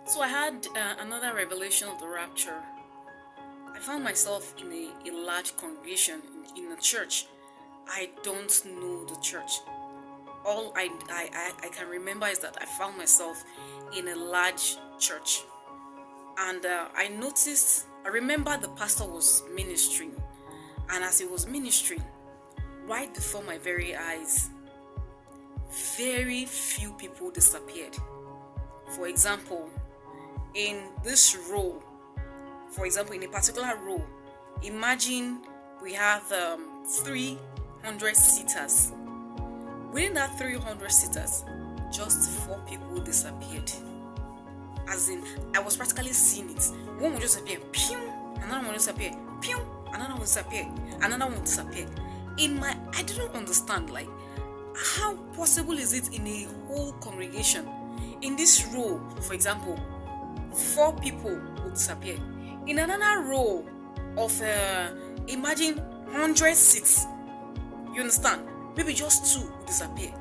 So I had another revelation of the rapture. I found myself in a large congregation in a church. I don't know the church. All I can remember is that I found myself in a large church. And I remember the pastor was ministering. And as he was ministering, right before my very eyes, very few people disappeared. For example, in this row, in a particular row, imagine we have 300 seaters. Within that 300 seaters, just 4 people disappeared. As in, I was practically seeing it. One would just appear, pew, another one would disappear, pew, another one would disappear, another one would disappear. I didn't understand, like, how possible is it in a whole congregation? In this row, for example, 4 people would disappear. In another row of, imagine 100 seats, you understand? Maybe just 2 would disappear.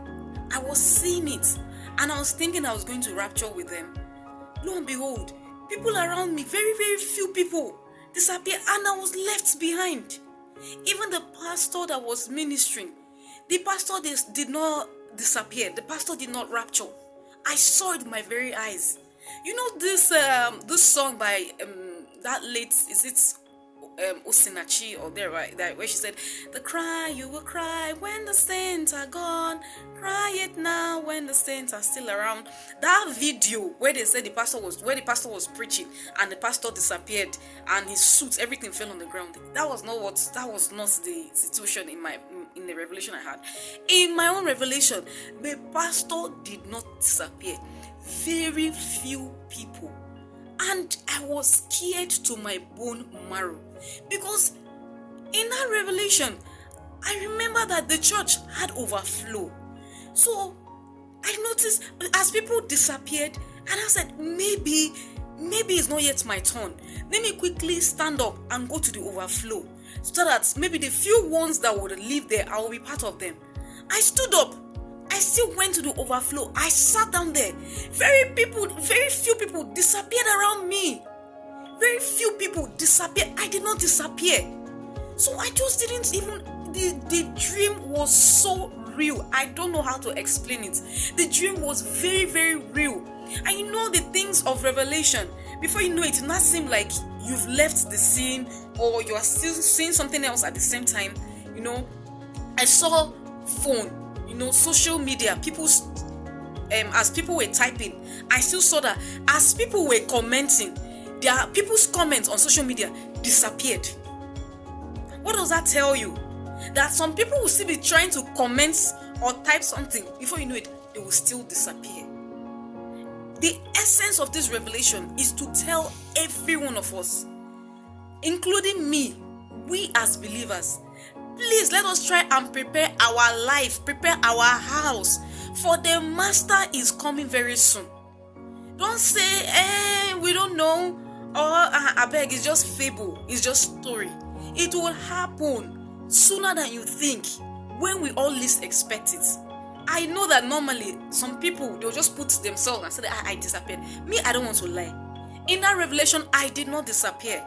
I was seeing it, and I was thinking I was going to rapture with them. Lo and behold, people around me, very, very few people, disappeared, and I was left behind. Even the pastor that was ministering, the pastor did not disappear. The pastor did not rapture. I saw it with my very eyes. You know this song by that late, is it Osinachi or there, right? That where she said, "The cry you will cry when the saints are gone, cry it now when the saints are still around." That video where they said the pastor was preaching and the pastor disappeared and his suit, everything fell on the ground. That was not the situation in the revelation I had. In my own revelation, the pastor did not disappear. Very few people. And I was scared to my bone marrow, because in that revelation, I remember that the church had overflow. So I noticed as people disappeared, and I said, maybe it's not yet my turn. Let me quickly stand up and go to the overflow, so that maybe the few ones that would live there, I will be part of them. I stood up. I still went to the overflow. I sat down there. Very few people disappeared around me. Very few people disappeared. I did not disappear. So I just didn't even, the dream was so real. I don't know how to explain it. The dream was very, very real. And you know the things of revelation, before you know it not seem like you've left the scene or you are still seeing something else at the same time. You know, I saw phone, social media, people's as people were typing, I still saw that as people were commenting, their people's comments on social media disappeared. What does that tell you? That some people will still be trying to comment or type something, before you know it, they will still disappear. The essence of this revelation is to tell every one of us, including me, we as believers, please let us try and prepare our life, prepare our house, for the master is coming very soon. Don't say, we don't know, or I beg, it's just fable, it's just story. It will happen sooner than you think, when we all least expect it. I know that normally some people, they'll just put themselves and say that I disappeared. Me, I don't want to lie. In that revelation, I did not disappear.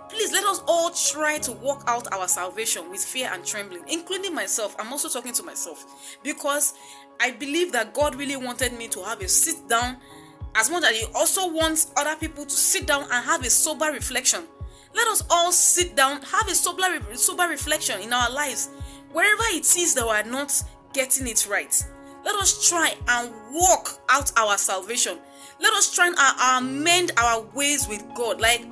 Please let us all try to work out our salvation with fear and trembling, including myself. I'm also talking to myself, because I believe that God really wanted me to have a sit down, as much as He also wants other people to sit down and have a sober reflection. Let us all sit down, have a sober reflection in our lives. Wherever it is that we are not getting it right, let us try and work out our salvation. Let us try and amend our ways with God. Like,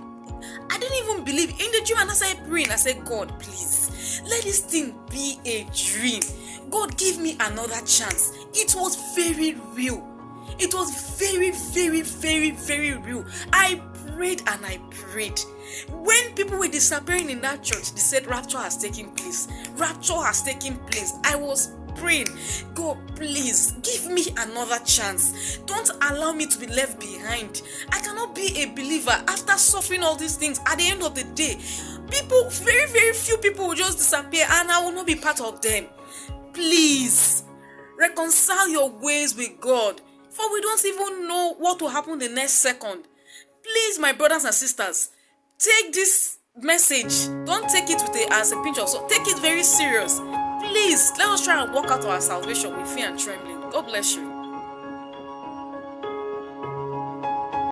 I didn't even believe in the dream, and I started praying. I said, God, please, let this thing be a dream. God, give me another chance. It was very real. It was very, very, very, very real. I prayed and I prayed. When people were disappearing in that church, they said, rapture has taken place. Rapture has taken place. I was praying, God, please give me another chance. Don't allow me to be left behind. I cannot be a believer after suffering all these things. At the end of the day, people, very, very few people will just disappear, and I will not be part of them. Please reconcile your ways with God. For we don't even know what will happen the next second. Please, my brothers and sisters, take this message. Don't take it as a pinch of salt. Take it very serious. Please, let us try and work out our salvation with fear and trembling. God bless you.